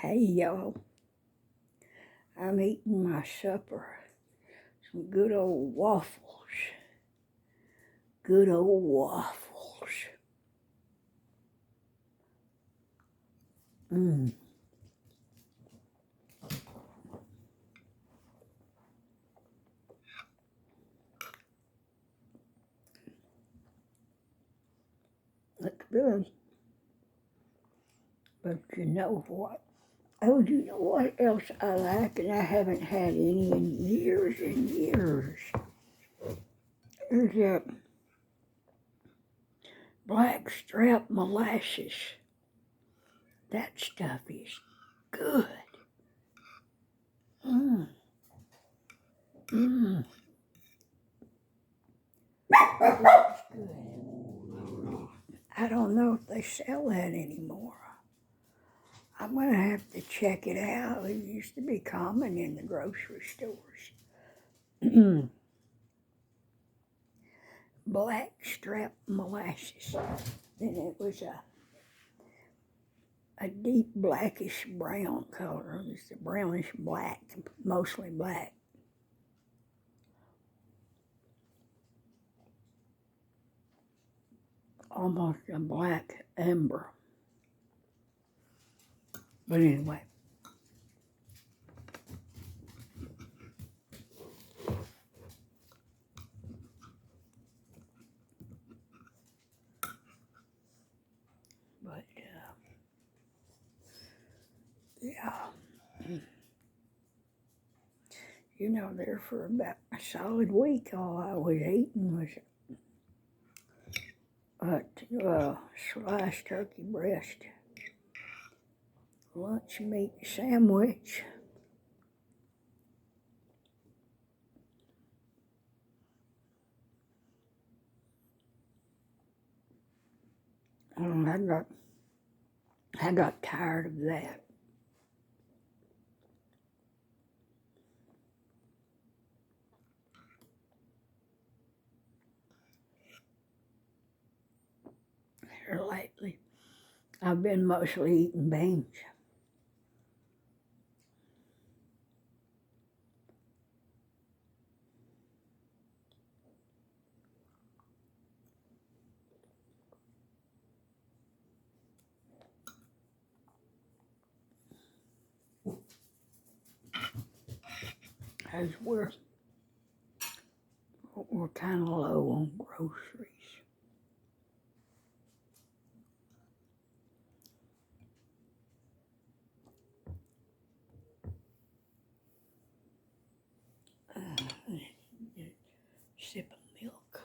Hey y'all, I'm eating my supper. Some good old waffles. Good old waffles. Mmm. Looks good. But you know what? Oh, you know what else I like, and I haven't had any in years and years? Is that blackstrap molasses. That stuff is good. Mmm. Mmm. That's good. I don't know if they sell that anymore. I'm going to have to check it out. It used to be common in the grocery stores. Blackstrap molasses. And it was a deep blackish brown color. It was a brownish black, mostly black. Almost a black amber. But anyway. But, yeah. You know, there for about a solid week, all I was eating was sliced turkey breast, lunch meat sandwich, I got tired of that. Here lately, I've been mostly eating beans. As we're kind of low on groceries. Sip of milk.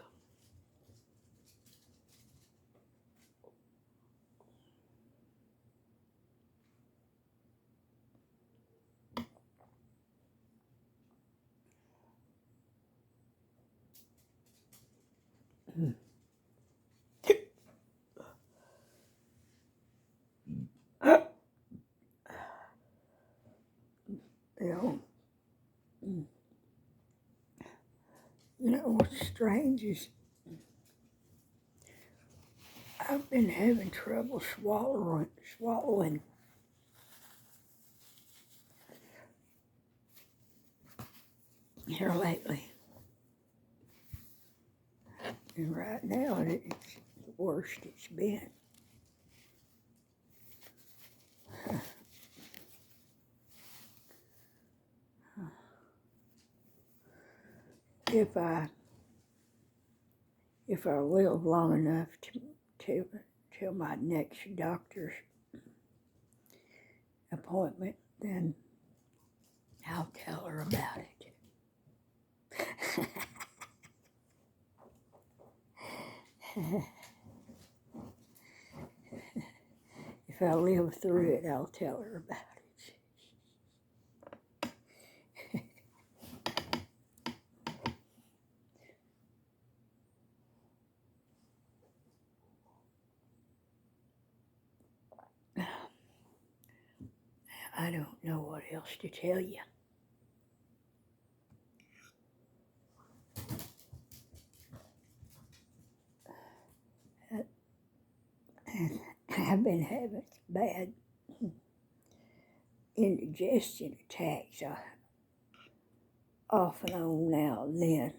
You know what's strange is I've been having trouble swallowing here lately. And right now, it's the worst it's been. If I live long enough till my next doctor's appointment, then I'll tell her about it. If I live through it, I'll tell her about it. I don't know what else to tell you. I've been having bad indigestion attacks off and on now and then.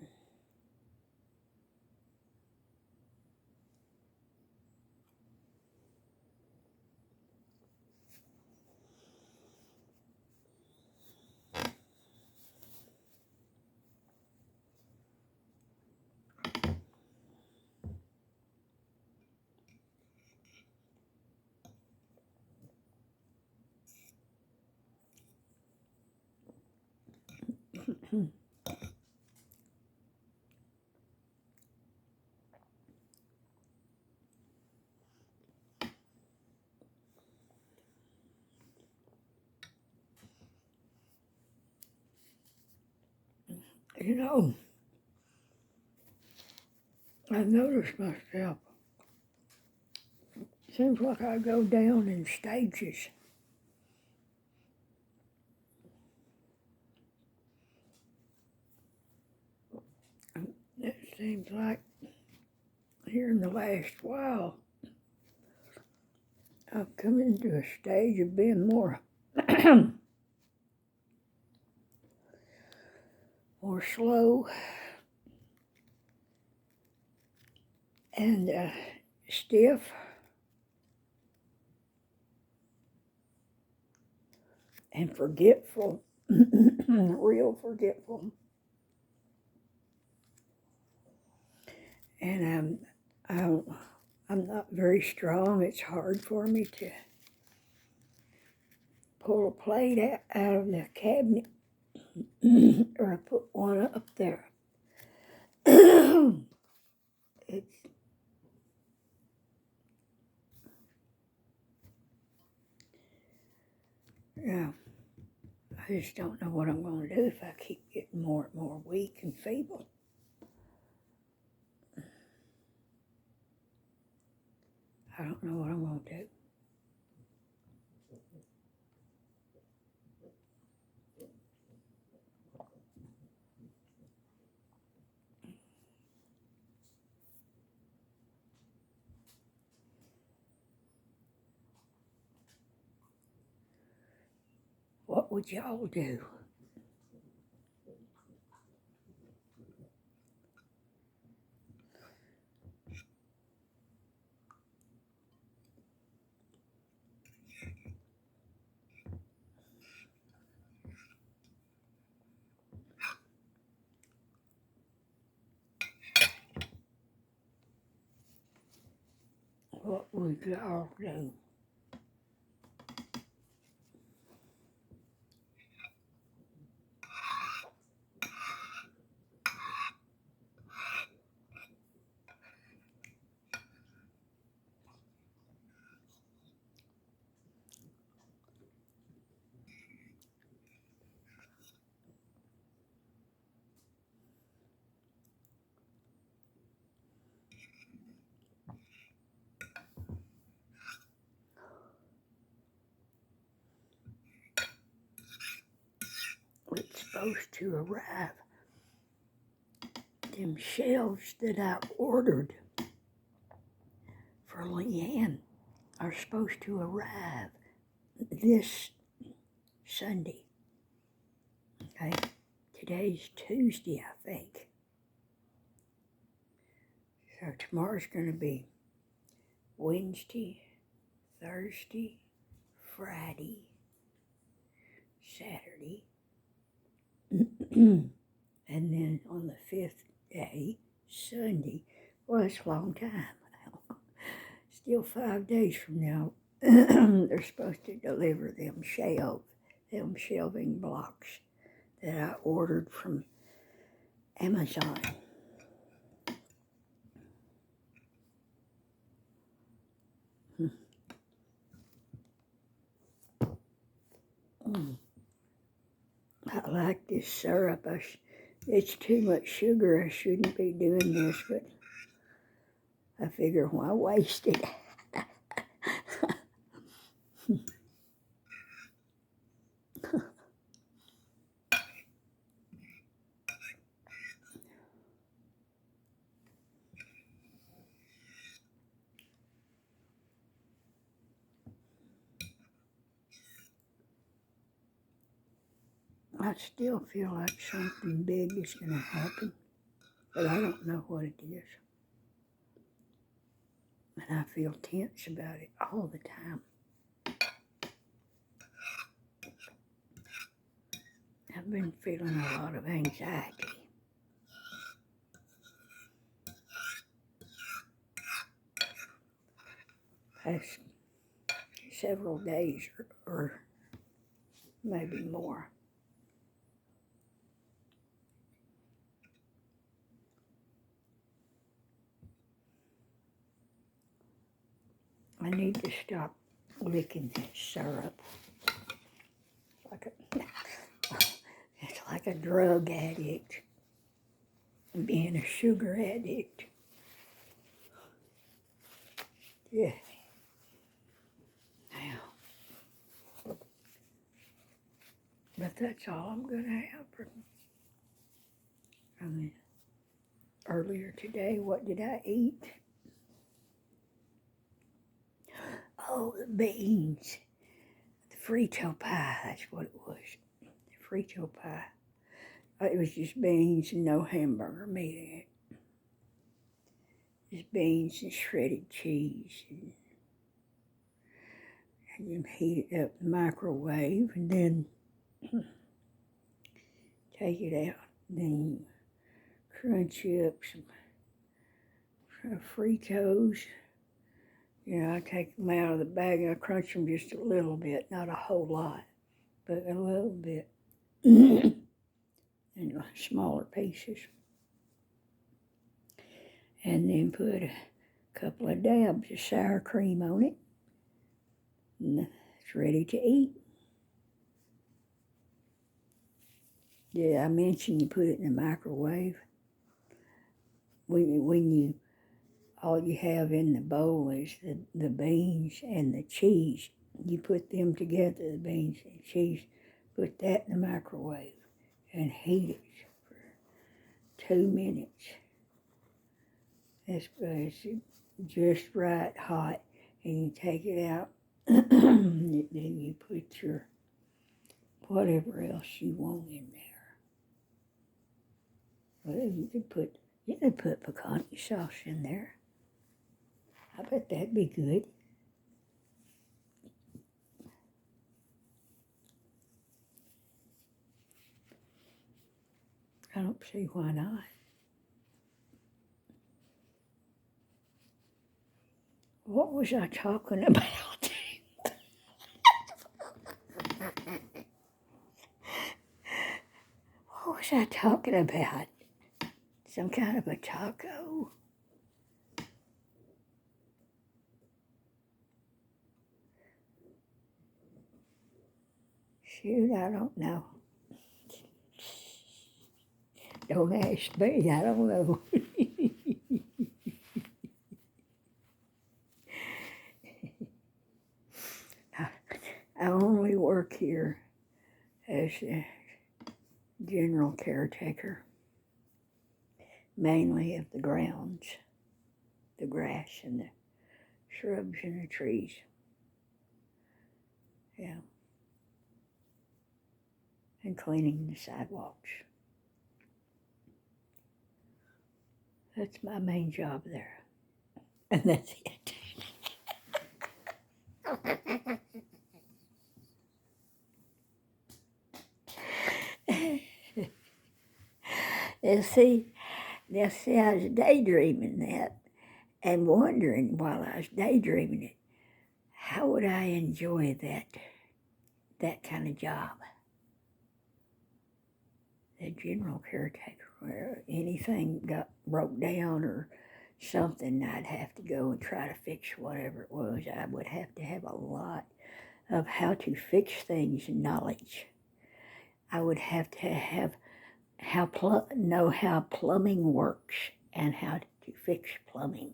You know, I noticed myself, seems like I go down in stages. It seems like here in the last while, I've come into a stage of being more, more slow and stiff and forgetful, real forgetful. And I'm not very strong. It's hard for me to pull a plate out of the cabinet or I put one up there. It's, yeah, I just don't know what I'm going to do if I keep getting more and more weak and feeble. I don't know what I'm going to do. What would y'all do? What would y'all do? It's supposed to arrive. Them shelves that I ordered for Leanne are supposed to arrive this Sunday. Okay, today's Tuesday, I think. So tomorrow's going to be Wednesday, Thursday, Friday, Saturday, and then on the fifth day, Sunday. Well, it's a long time. Still 5 days from now, they're supposed to deliver them shelving blocks that I ordered from Amazon. I like this syrup. It's too much sugar. I shouldn't be doing this, but I figure why waste it? I still feel like something big is going to happen, but I don't know what it is. And I feel tense about it all the time. I've been feeling a lot of anxiety. Past several days or maybe more. I need to stop licking that syrup. It's like a drug addict, being a sugar addict. Yeah. Now, but that's all I'm going to have for, earlier today, what did I eat? Oh, the beans. The Frito pie, that's what it was. The Frito pie. It was just beans and no hamburger meat in it. Just beans and shredded cheese. And you heat it up in the microwave and then take it out. Then you crunch up some Fritos. You know, I take them out of the bag and I crunch them just a little bit, not a whole lot, but a little bit. In smaller pieces. And then put a couple of dabs of sour cream on it. And it's ready to eat. Did I mention you put it in the microwave? When you all you have in the bowl is the beans and the cheese. You put them together, the beans and cheese, put that in the microwave and heat it for 2 minutes. It's just right hot, and you take it out, then you put your whatever else you want in there. Well, you could put pecani sauce in there. I bet that'd be good. I don't see why not. What was I talking about? What was I talking about? Some kind of a taco? Shoot, I don't know. Don't ask me, I don't know. I only work here as a general caretaker, mainly of the grounds, the grass and the shrubs and the trees. Yeah. And cleaning the sidewalks. That's my main job there. And that's it. Now see, I was daydreaming that and wondering while I was daydreaming it, how would I enjoy that kind of job? The general caretaker, where anything broke down or something, I'd have to go and try to fix whatever it was. I would have to have a lot of how to fix things knowledge. I would have to have know how plumbing works and how to fix plumbing,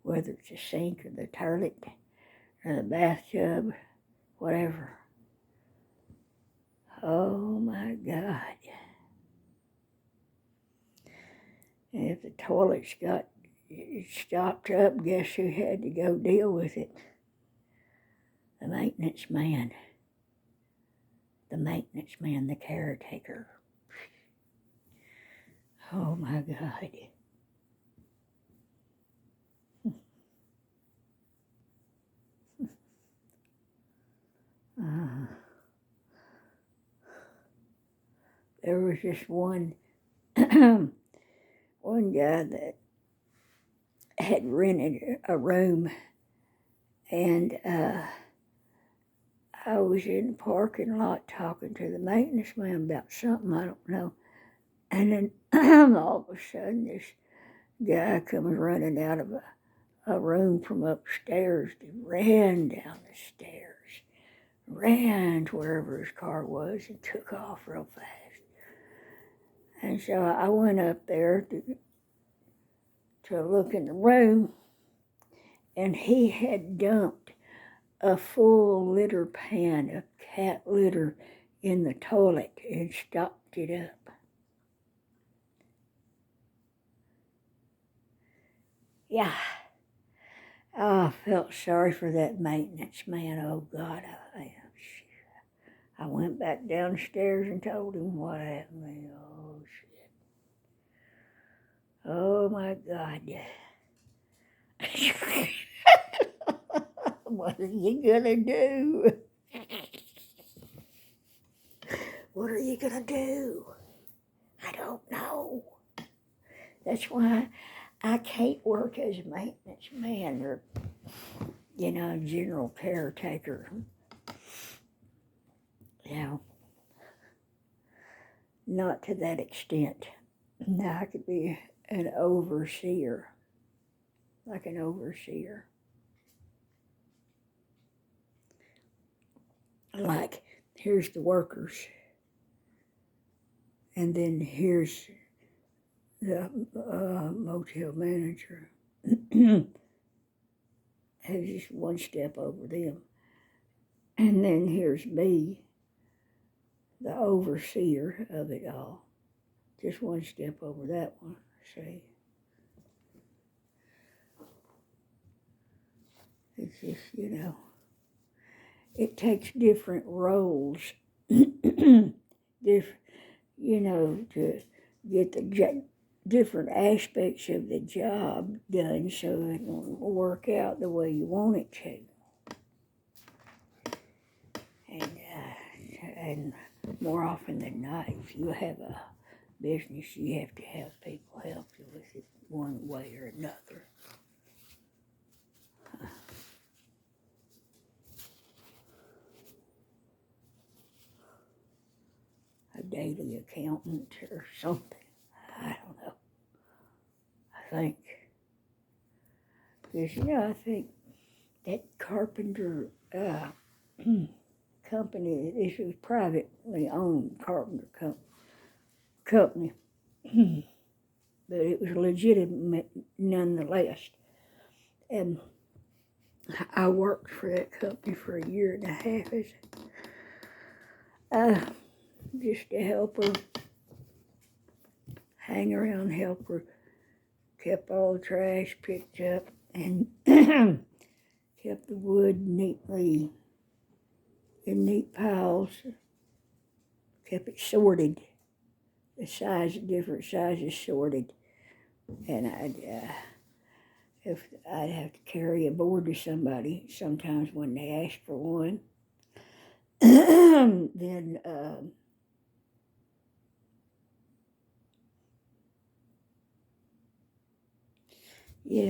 whether it's a sink or the toilet or the bathtub, whatever. Oh my God. And if the toilets got stopped up, guess who had to go deal with it? The maintenance man. the maintenance man, the caretaker. Oh my God. There was just one one guy that had rented a room, and I was in the parking lot talking to the maintenance man about something, I don't know. And then all of a sudden this guy comes running out of a room from upstairs. He ran down the stairs, ran to wherever his car was, and took off real fast. And so I went up there to look in the room, and he had dumped a full litter pan of cat litter in the toilet and stopped it up. Yeah. Oh, I felt sorry for that maintenance man. Oh, God, I went back downstairs and told him what happened. Oh, shit. Oh, my God. What are you gonna do? What are you gonna do? I don't know. That's why I can't work as a maintenance man or, general caretaker. Not to that extent. Now I could be an overseer, like an overseer. Like, here's the workers, and then here's the motel manager. Has just one step over them. And then here's me, the overseer of it all. Just one step over that one, see? It's just, it takes different roles, to get the different aspects of the job done so it will work out the way you want it to. And more often than not, if you have a business, you have to have people help you with it one way or another. A daily accountant or something. I don't know. I think. Because, I think that carpenter company, this was privately owned carpenter company, but it was legitimate nonetheless. And I worked for that company for 1.5 years as just a helper, hang around helper, kept all the trash picked up, and kept the wood neatly in neat piles, kept it sorted, different sizes sorted, and if I'd have to carry a board to somebody sometimes when they asked for one, then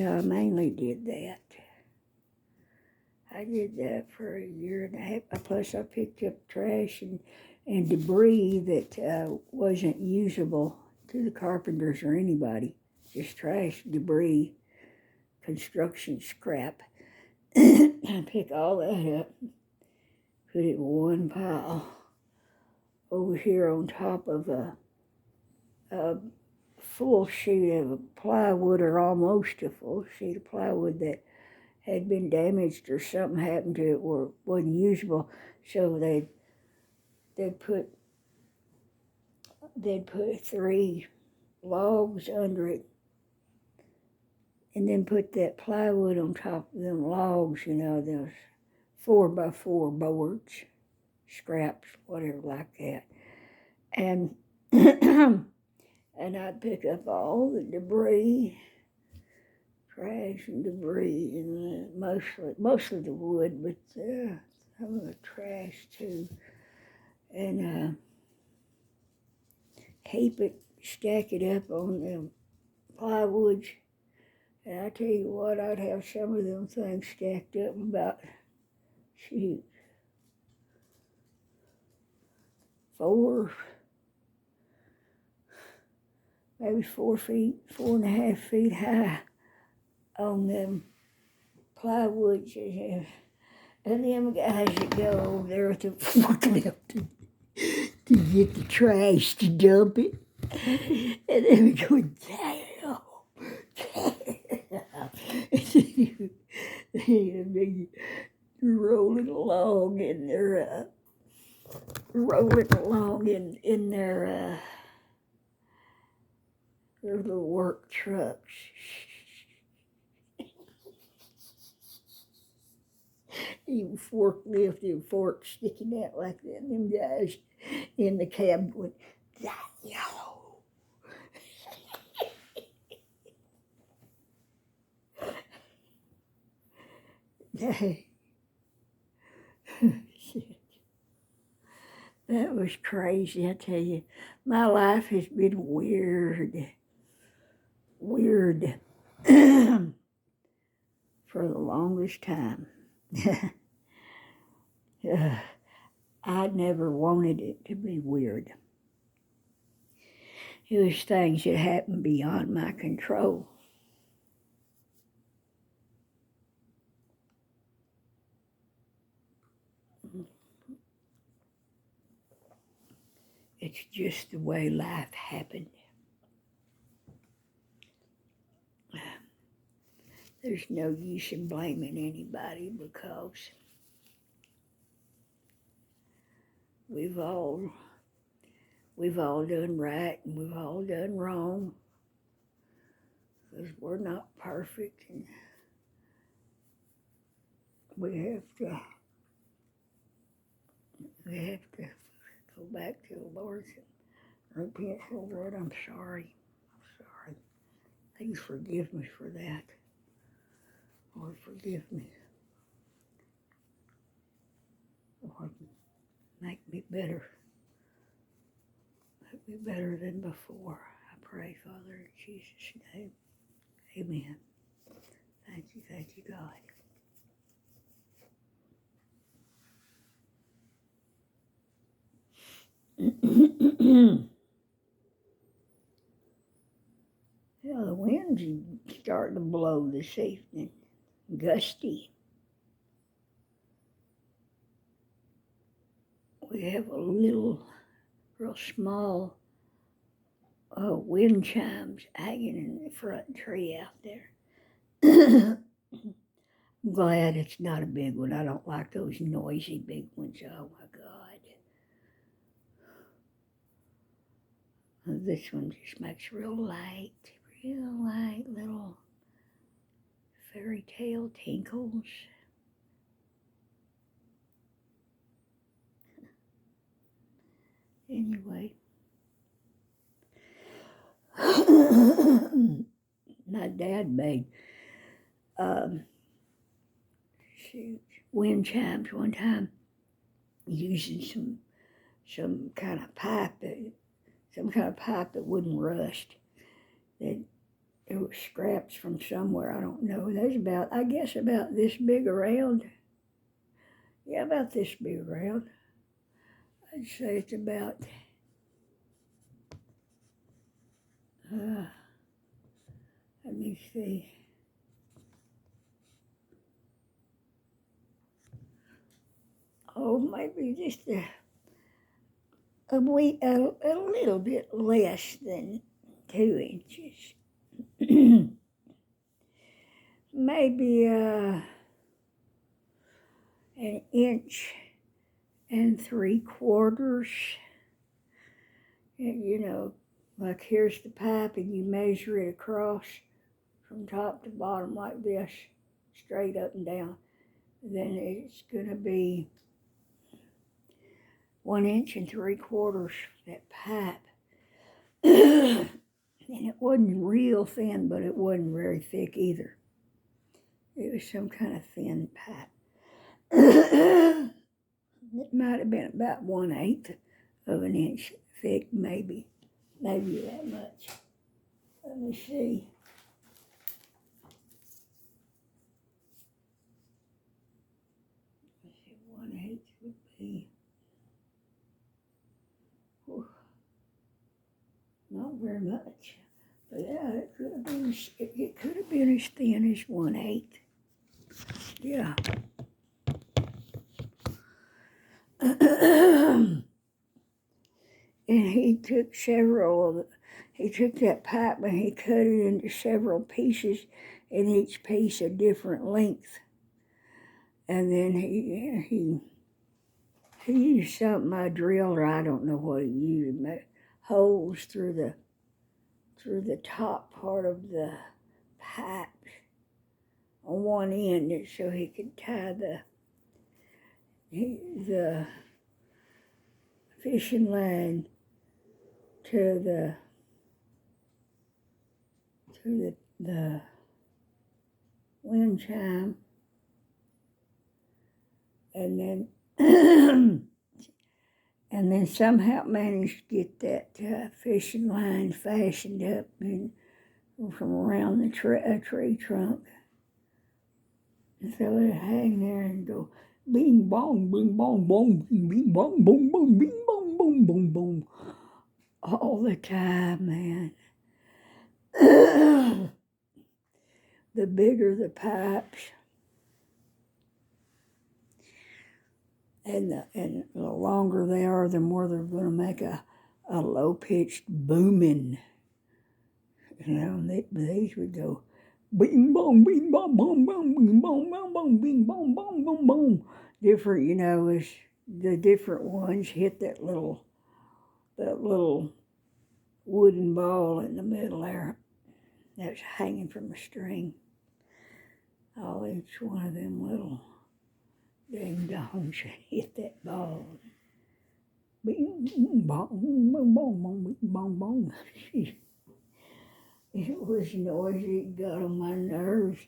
I mainly did that. I did that for 1.5 years. Plus I picked up trash and debris that wasn't usable to the carpenters or anybody. Just trash, debris, construction scrap. I pick all that up, put it in one pile over here on top of a full sheet of plywood, or almost a full sheet of plywood that had been damaged or something happened to it or wasn't usable. So they'd put 3 logs under it, and then put that plywood on top of them logs, those 4x4 boards, scraps, whatever like that. And and I'd pick up all the debris, trash and debris, and mostly the wood, but some of the trash too, and stack it up on the plywoods. And I tell you what, I'd have some of them things stacked up about, shoot, 4 feet, 4.5 feet high on them plywoods. And them guys that go over there with the forklift to get the trash to dump it. And they would go, damn, they'd be rolling along in their, their little work trucks. Even forklift and forks sticking out like that. And them guys in the cab went, damn. Shit. That was crazy, I tell you. My life has been weird. For the longest time. I never wanted it to be weird. It was things that happened beyond my control. It's just the way life happened. There's no use in blaming anybody because we've all done right and we've all done wrong, because we're not perfect, and we have to go back to the Lord and repent. Oh Lord, I'm sorry. Please forgive me for that. Lord, forgive me. Lord, make me better. Make me better than before. I pray, Father, in Jesus' name. Amen. Thank you, God. Yeah, the winds are starting to blow this evening. Gusty. We have a little, real small wind chimes hanging in the front tree out there. I'm glad it's not a big one. I don't like those noisy big ones. Oh my God. This one just makes real light little fairy tale tinkles. Anyway. My dad made wind chimes one time using some kind of pipe that wouldn't rust. That it was scraps from somewhere, I don't know. There's about this big around. Yeah, about this big around. I'd say it's about let me see. Oh, maybe just a little bit less than 2 inches. Maybe an 1.75 inches. And, like here's the pipe, and you measure it across from top to bottom like this, straight up and down. Then it's going to be 1 3/4, that pipe. And it wasn't real thin, but it wasn't very thick either. It was some kind of thin pipe. It might have been about 1/8 of an inch thick, maybe that much. Let me see. Let's see, 1/8 would be, not very much. But yeah, it could have been as thin as 1/8. Yeah. And he took that pipe and he cut it into several pieces, and each piece a different length. And then he used something, a drill, or I don't know what he used, made holes through the top part of the pipe on one end, so he could tie the fishing line to the wind chime, and then and then somehow managed to get that fishing line fastened up from around a tree trunk. And so it hang there and go bing bong, bing bong, boom, bing bong, boom, boom, bing bong, boom, boom, boom, all the time, man. The bigger the pipes, and the longer they are, the more they're going to make a low-pitched booming. You know, these would go bing bong, bing bong, bong, bong, bing bong, bong, bong, bing bong, bong, bong, bong. Different, as the different ones hit that little wooden ball in the middle there that's hanging from a string. Oh, each one of them little ding dongs hit that ball. Bing bong, bong, bong, bong, bing bong, bong. It was noisy. It got on my nerves.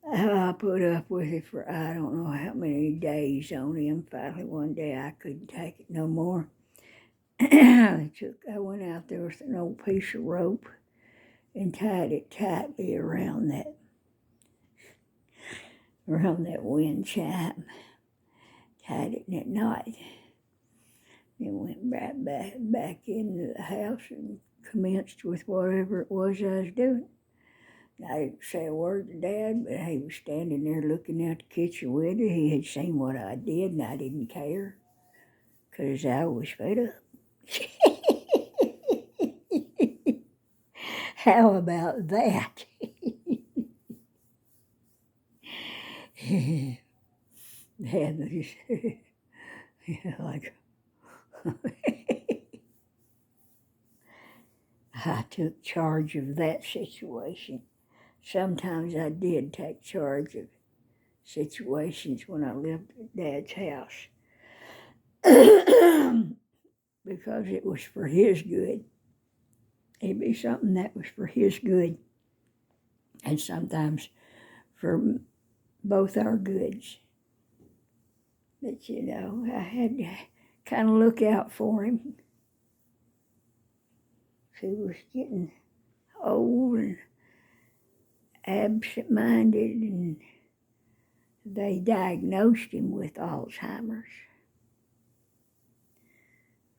I put up with it for I don't know how many days on him. Finally, one day I couldn't take it no more. I went out there with an old piece of rope and tied it tightly around that wind chime. Tied it in that knot. Then went right back into the house and commenced with whatever it was I was doing. I didn't say a word to Dad, but he was standing there looking out the kitchen window. He had seen what I did, and I didn't care, because I was fed up. How about that? Dad was, like, I took charge of that situation. Sometimes I did take charge of situations when I lived at Dad's house. Because it was for his good. It'd be something that was for his good. And sometimes for both our goods. But I had to kind of look out for him. He was getting old and absent-minded, and they diagnosed him with Alzheimer's.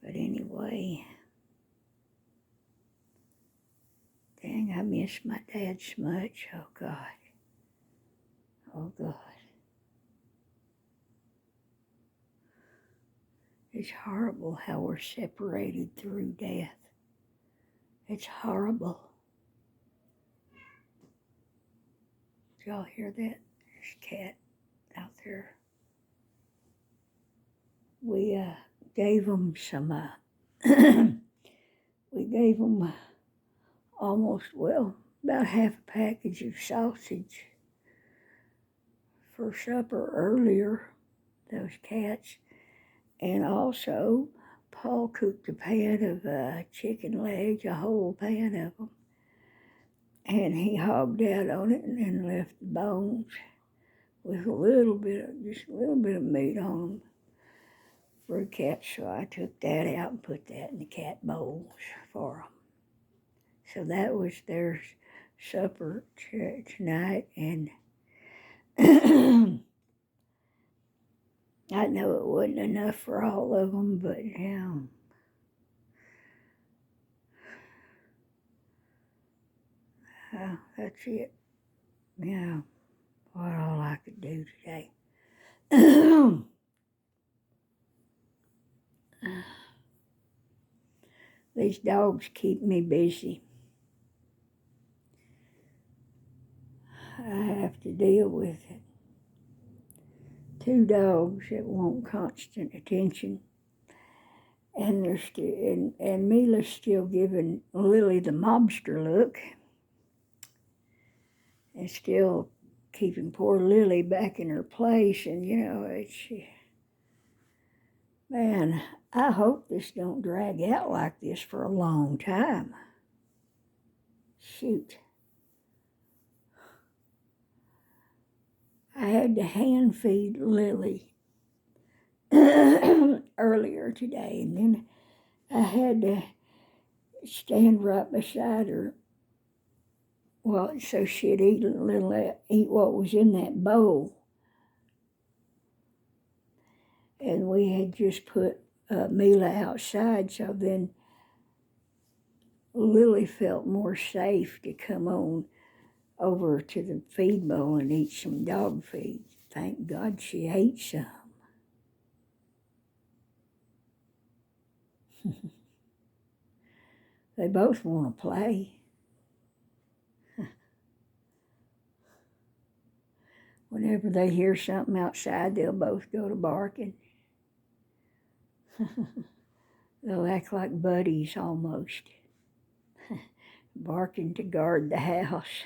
But anyway, dang, I miss my dad so much. Oh, God. Oh, God. It's horrible how we're separated through death. It's horrible. Did y'all hear that? There's a cat out there. We gave them some, about half a package of sausage for supper earlier, those cats. And also, Paul cooked a pan of chicken legs, a whole pan of them. And he hogged out on it and then left the bones with just a little bit of meat on them for the cats. So I took that out and put that in the cat bowls for them. So that was their supper tonight. And I know it wasn't enough for all of them, but yeah. That's it. Yeah, what all I could do today. These dogs keep me busy. I have to deal with it. 2 dogs that want constant attention. And they're and Mila's still giving Lily the mobster look. And still keeping poor Lily back in her place. And man, I hope this don't drag out like this for a long time. Shoot. I had to hand feed Lily earlier today, and then I had to stand right beside her. Well, so she'd eat what was in that bowl. And we had just put Mila outside, so then Lily felt more safe to come on over to the feed bowl and eat some dog feed. Thank God she ate some. They both want to play. Whenever they hear something outside, they'll both go to barking. They'll act like buddies almost, barking to guard the house.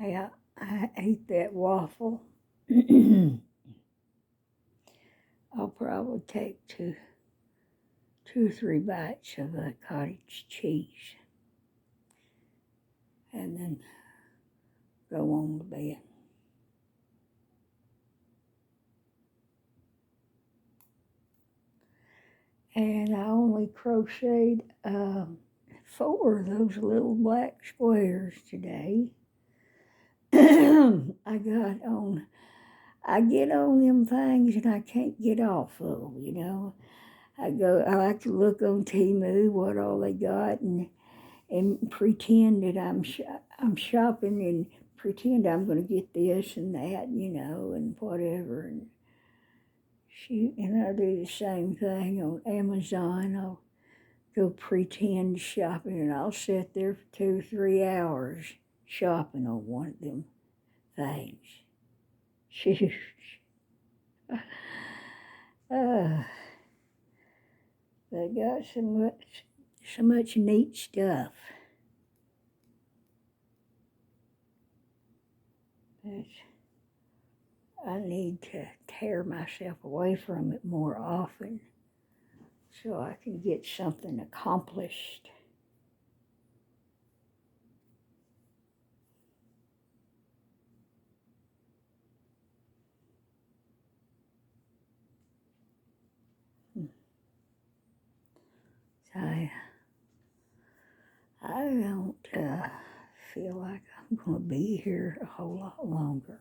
Yeah, I ate that waffle. I'll probably take two or three bites of cottage cheese and then go on to bed. And I only crocheted 4 of those little black squares today. I get on them things and I can't get off of them, I like to look on Temu what all they got and pretend that I'm shopping and pretend I'm going to get this and that, and whatever. And shoot, and I do the same thing on Amazon. I'll go pretend shopping and I'll sit there for 2 or 3 hours shopping on one of them things. Shoot. They got so much neat stuff. But I need to tear myself away from it more often so I can get something accomplished. I don't feel like I'm going to be here a whole lot longer.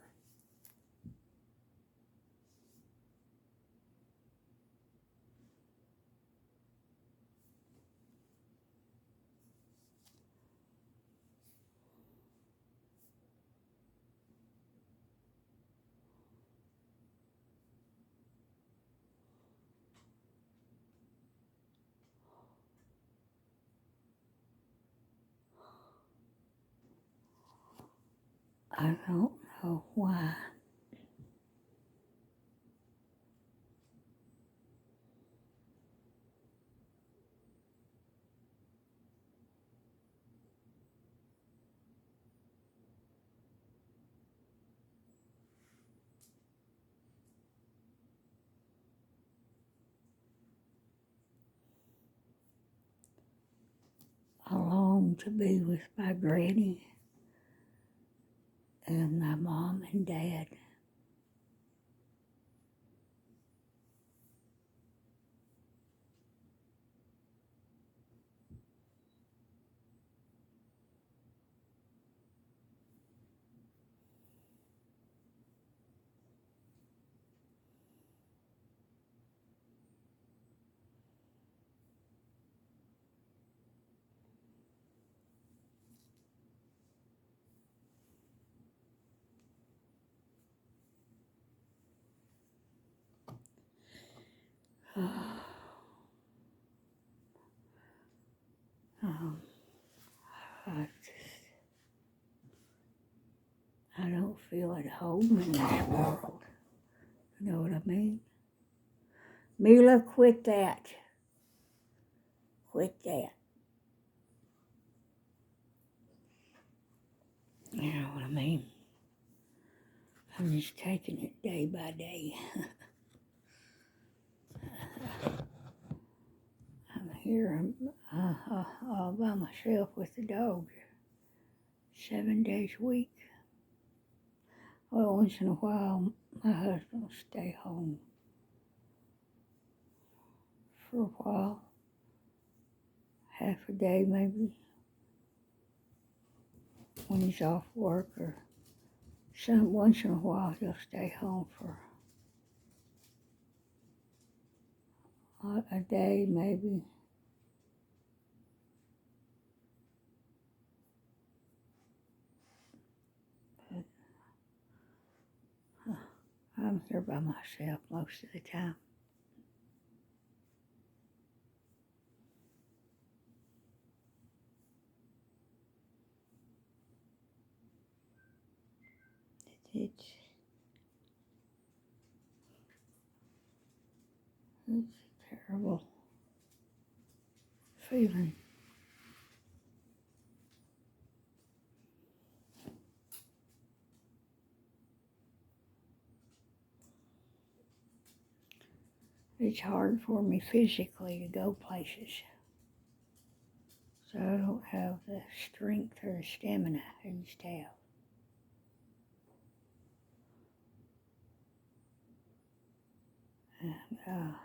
I don't know why. home to be with my granny and my mom and dad. Um, I don't feel at home in this world. You know what I mean? Mila, quit that. Quit that. You know what I mean? I'm just taking it day by day. I'm here all by myself with the dog 7 days a week. Well, once in a while, my husband will stay home for a while, half a day maybe, when he's off work, or once in a while he'll stay home for a day maybe. But I'm here by myself most of the time. It's a terrible feeling. It's hard for me physically to go places, so I don't have the strength or the stamina I used to have. And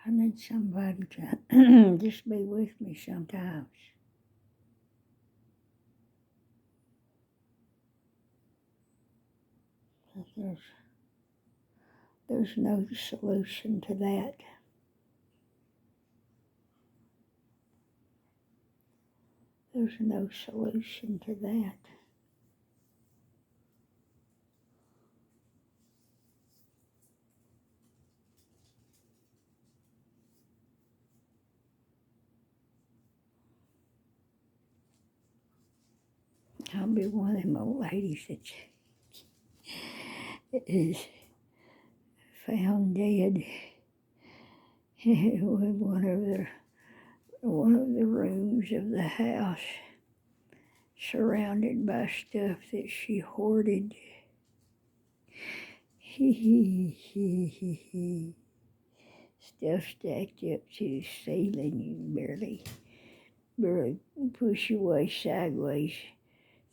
I need somebody to just be with me sometimes. There's no solution to that. There's no solution to that. I'll be one of them old ladies that is found dead with one of the rooms of the house, surrounded by stuff that she hoarded. Stuff stacked up to the ceiling, you barely push your way sideways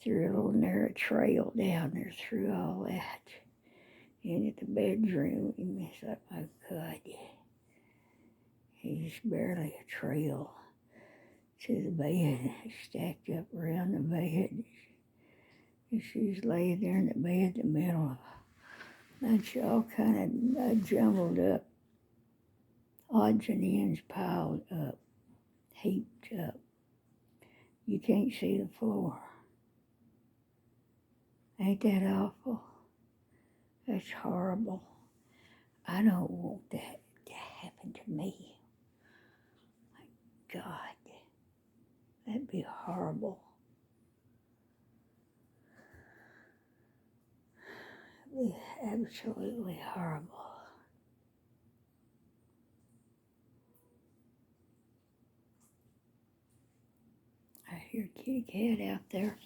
through a little narrow trail down there through all that. And at the bedroom, and it's like, my God, it's barely a trail to the bed, stacked up around the bed. And she's laying there in the bed in the middle of a bunch of all kind of jumbled up odds and ends piled up, heaped up. You can't see the floor. Ain't that awful? That's horrible. I don't want that to happen to me. My God, that'd be horrible. It'd be absolutely horrible. I hear a kitty cat out there.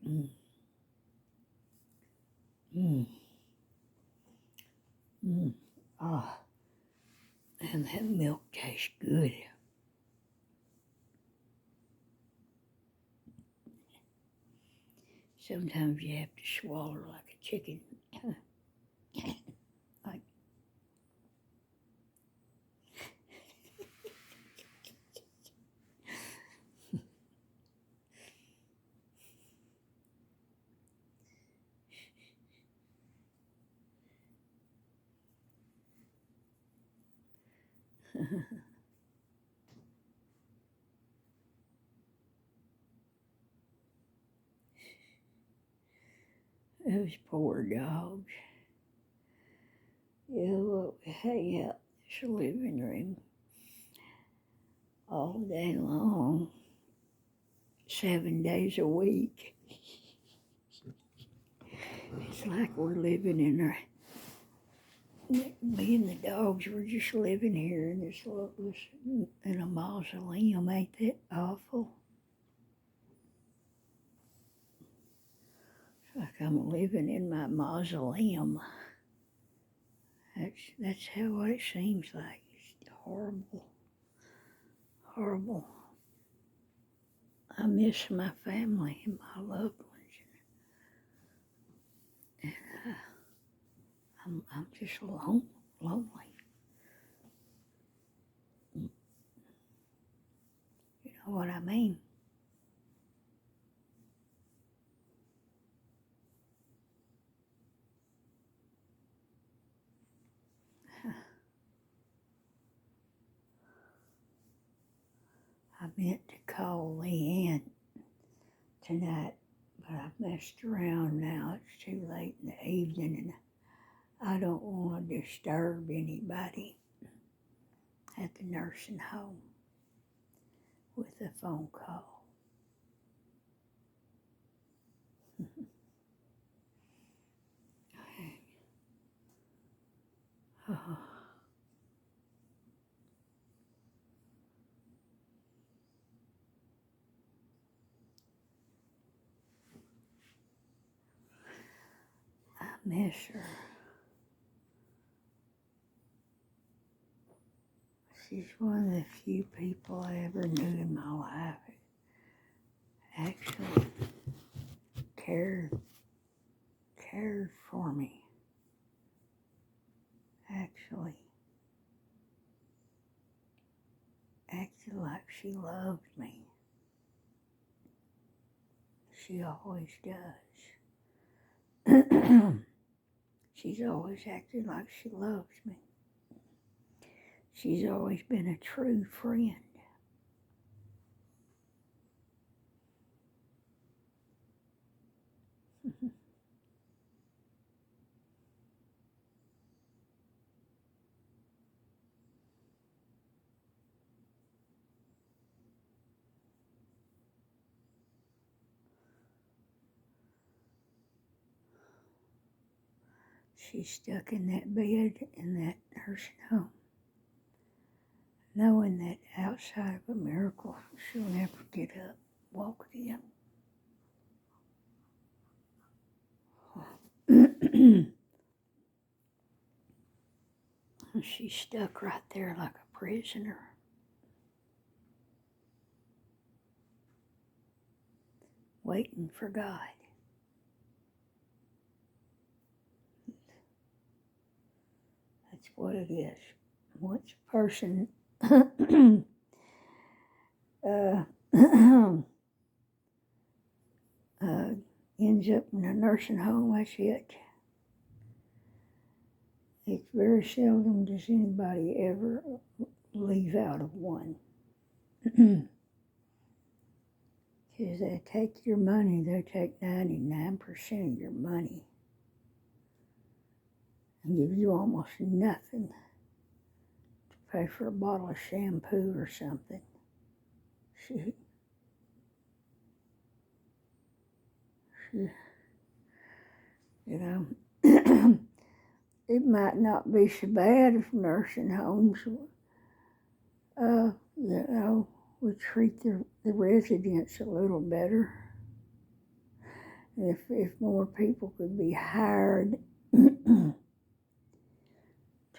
Mm. Mm. Mm. Ah, and that milk tastes good. Sometimes you have to swallow like a chicken. Like, those poor dogs. Yeah, well, we hang out in the living room all day long, 7 days a week. It's like we're living in our, me and the dogs were just living here in this little, in a mausoleum. Ain't that awful? It's like I'm living in my mausoleum. That's how what it seems like. It's horrible, horrible. I miss my family and my loved ones. And I'm just lonely. You know what I mean? I meant to call Leanne tonight, but I've messed around now. It's too late in the evening, and I don't want to disturb anybody at the nursing home with a phone call. Oh, I miss her. She's one of the few people I ever knew in my life that actually cared for me. Actually acted like she loved me. She always does. She's always acted like she loves me. She's always been a true friend. She's stuck in that bed in that nursing home, knowing that outside of a miracle, she'll never get up, walk again. She's stuck right there like a prisoner, waiting for God. That's what it is. Once a person ends up in a nursing home, that's it. It's very seldom does anybody ever leave out of one. Because they take your money, they take 99% of your money and give you almost nothing to pay for a bottle of shampoo or something. Shoot. You know, it might not be so bad if nursing homes, would treat the residents a little better. If more people could be hired to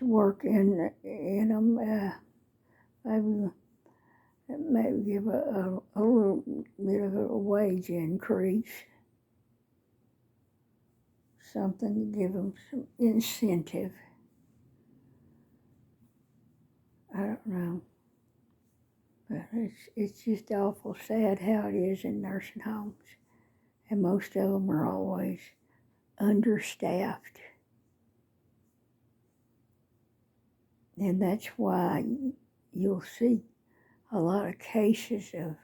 work in them, maybe give a little bit of a wage increase, something to give them some incentive. I don't know, but it's just awful sad how it is in nursing homes, and most of them are always understaffed. And that's why you'll see a lot of cases of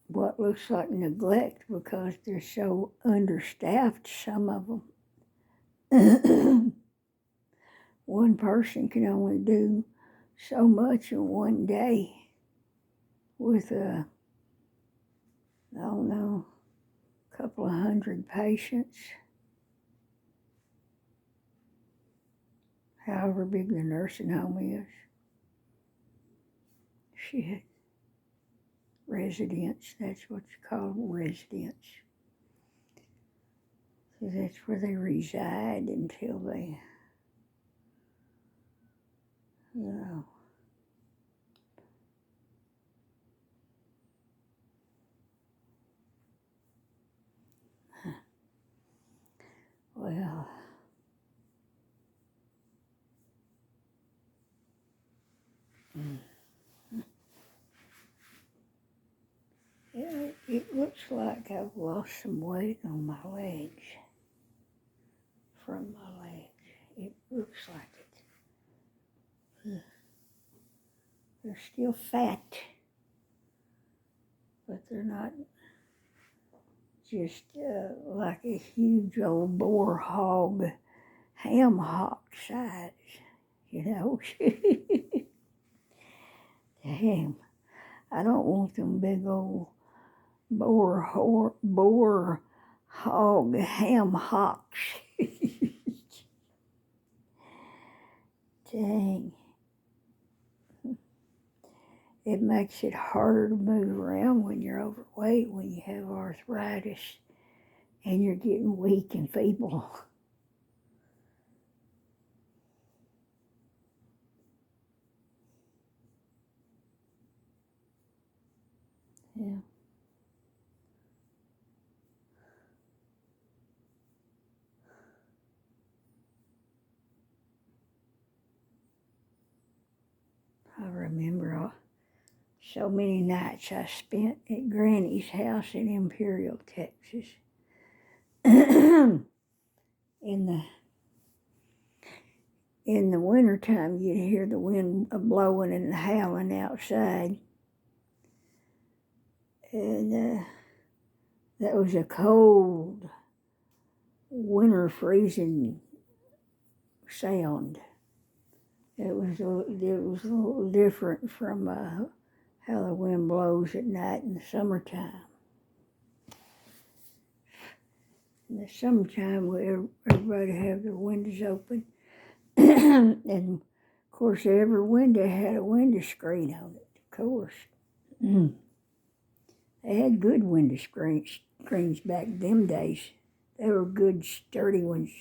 what looks like neglect because they're so understaffed, some of them. One person can only do so much in one day with I don't know, a couple of hundred patients, however big the nursing home is. Shit. Residents, that's what's called, residents. So that's where they reside until they, you know. Well, yeah, it looks like I've lost some weight on my legs, from my legs. It looks like it. They're still fat, but they're not just like a huge old boar hog, ham hock size, you know. Damn, I don't want them big old boar hog ham hocks. Dang. It makes it harder to move around when you're overweight, when you have arthritis and you're getting weak and feeble. Yeah. I remember so many nights I spent at Granny's house in Imperial, Texas. In the wintertime, you'd hear the wind blowing and howling outside. And that was a cold, winter freezing sound. It was a little different from how the wind blows at night in the summertime. In the summertime, everybody have their windows open. And of course, every window had a window screen on it, of course. They had good window screens back in them days. They were good, sturdy ones,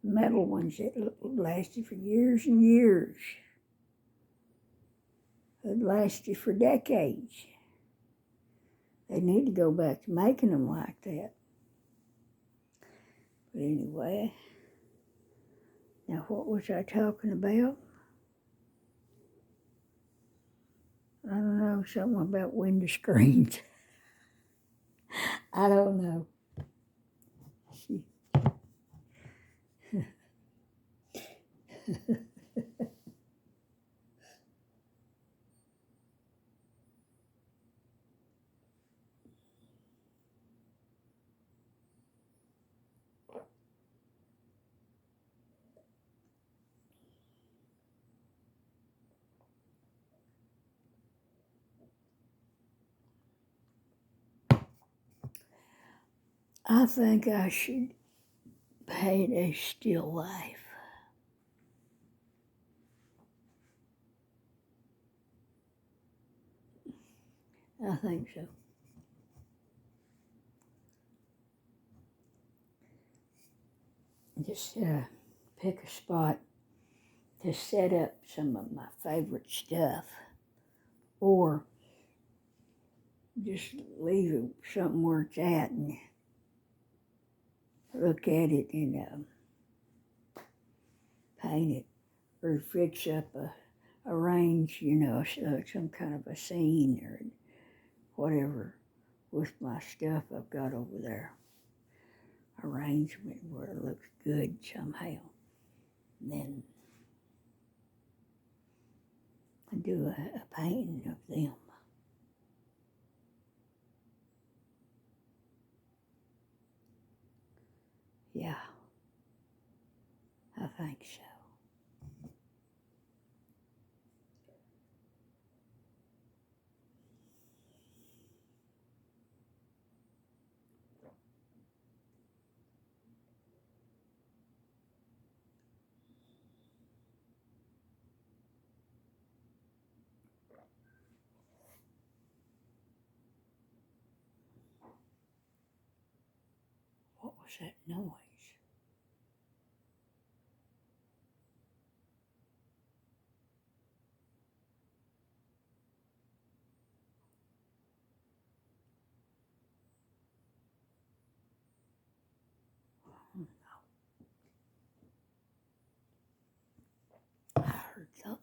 metal ones that lasted for years and years. It lasted for decades. They need to go back to making them like that. But anyway, now what was I talking about? I don't know, something about window screens. I don't know. I think I should paint a still life. I think so. just pick a spot to set up some of my favorite stuff, or just leave it something where it's at and look at it and paint it, or fix up arrange, some kind of a scene or whatever with my stuff I've got over there. Arrangement where it looks good somehow. And then I do a painting of them. Yeah, I think so. What was that noise? I heard something.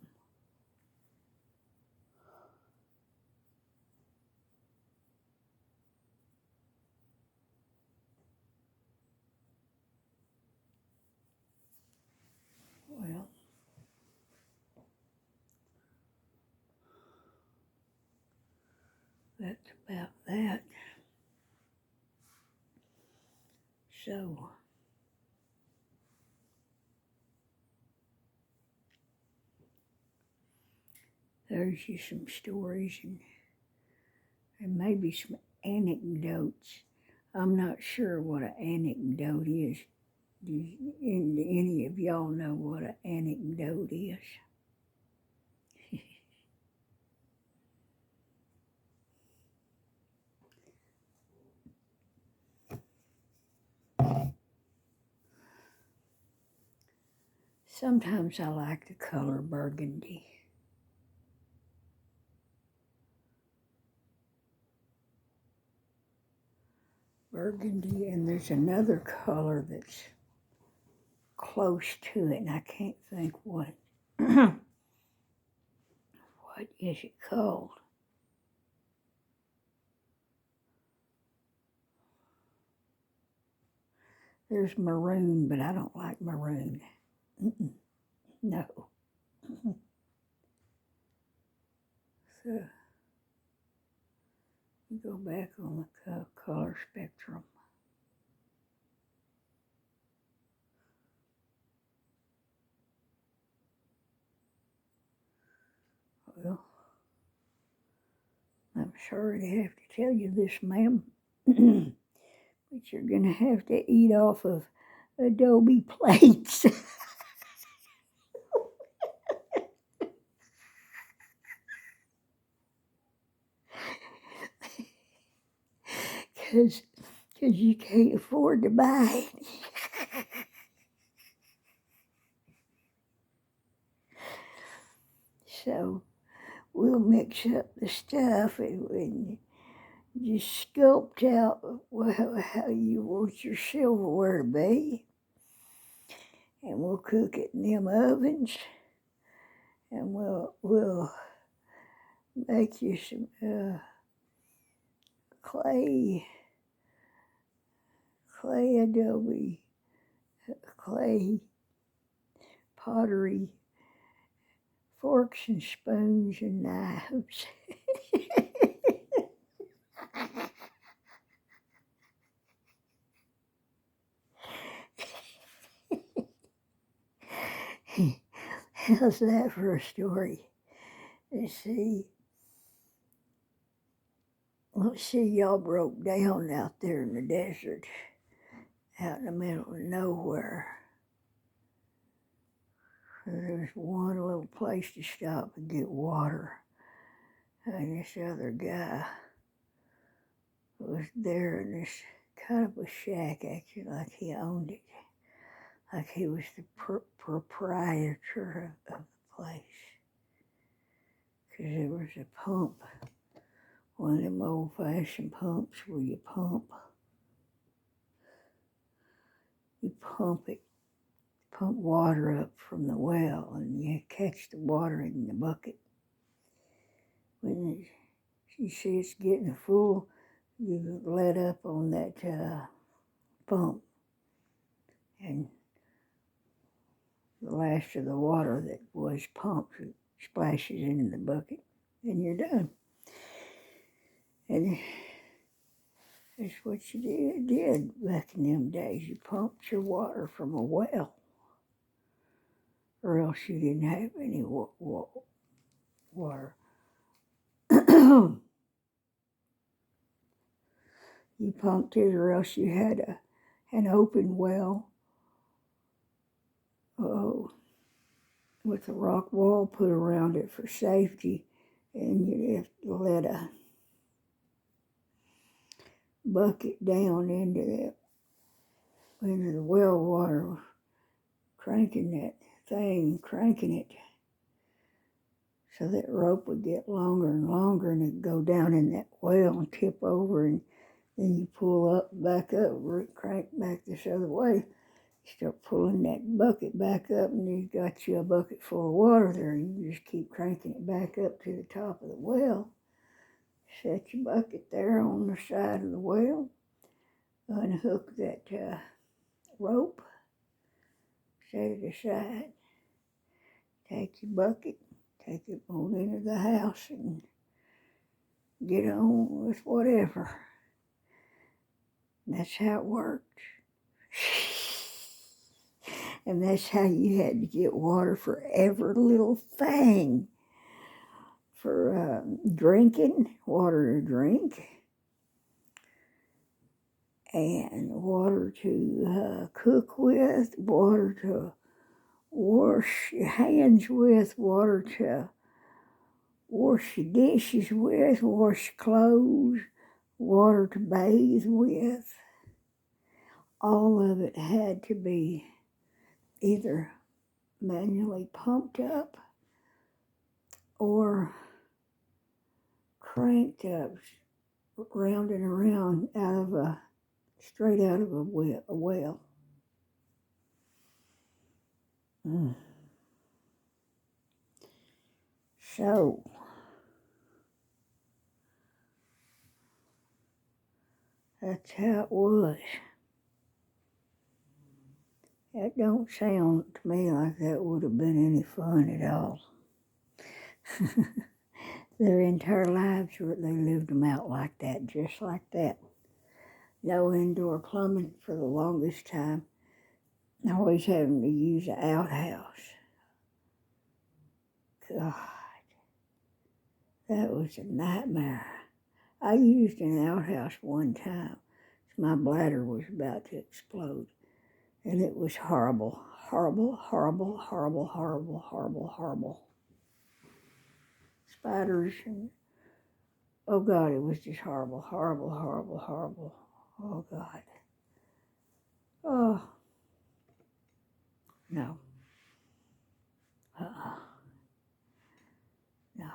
Well, that's about that. So, there's just some stories and maybe some anecdotes. I'm not sure what an anecdote is. Do any of y'all know what an anecdote is? Sometimes I like the color burgundy. Burgundy, and there's another color that's close to it, and I can't think what what is it called. There's maroon, but I don't like maroon. No. So you go back on the color spectrum. Well, I'm sorry to have to tell you this, ma'am, but you're going to have to eat off of adobe plates. Because you can't afford to buy it. So we'll mix up the stuff and just sculpt out how you want your silverware to be. And we'll cook it in them ovens. And we'll make you some clay adobe, clay pottery, forks and spoons and knives. How's that for a story? Let's see, y'all broke down out there in the desert, out in the middle of nowhere. There's one little place to stop and get water. And this other guy was there in this kind of a shack, acting like he owned it. like he was the proprietor of the place. Because there was a pump, one of them old-fashioned pumps where you pump water up from the well, and you catch the water in the bucket. When you see it's getting full, you let up on that pump, and the last of the water that was pumped splashes into the bucket, and you're done. And that's what you did back in them days. You pumped your water from a well, or else you didn't have any water. You pumped it, or else you had an open well with a rock wall put around it for safety, and you'd have to let a bucket down into the well water, cranking it, so that rope would get longer and longer, and it'd go down in that well and tip over, and then you pull back up, crank back this other way. You start pulling that bucket back up, and you've got you a bucket full of water there. You just keep cranking it back up to the top of the well. Set your bucket there on the side of the well. Unhook that rope. Set it aside. Take your bucket. Take it on into the house and get on with whatever. And that's how it worked. And that's how you had to get water for every little thing. For drinking, water to drink, and water to cook with, water to wash your hands with, water to wash your dishes with, wash clothes, water to bathe with. All of it had to be either manually pumped up or cranked up, round and around, straight out of a well. So, that's how it was. That don't sound to me like that would have been any fun at all. Their entire lives, they lived them out like that, just like that. No indoor plumbing for the longest time. Always having to use an outhouse. God, that was a nightmare. I used an outhouse one time. My bladder was about to explode. And it was horrible, horrible, horrible, horrible, horrible, horrible, horrible. Spiders and, oh God, it was just horrible, horrible, horrible, horrible. Oh God. Oh, no. No.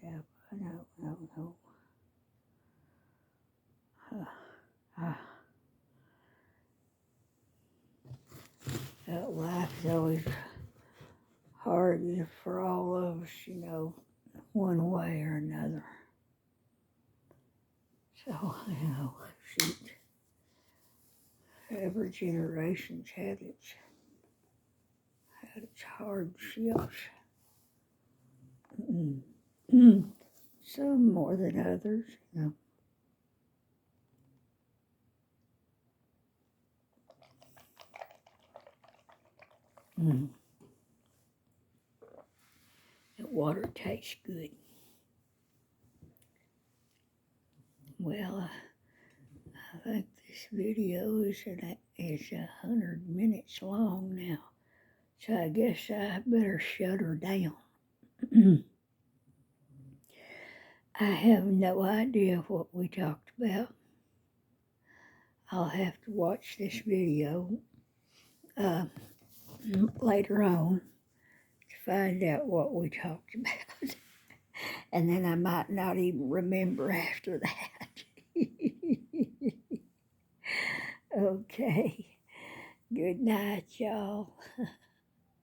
Yeah, no. Life is always hard for all of us, one way or another. So, shoot. Every generation's had its hardships. Some more than others, The water tastes good. Well, I think this video is 100 minutes long now, so I guess I better shut her down. I have no idea what we talked about. I'll have to watch this video later on to find out what we talked about. And then I might not even remember after that. Okay. Good night, y'all.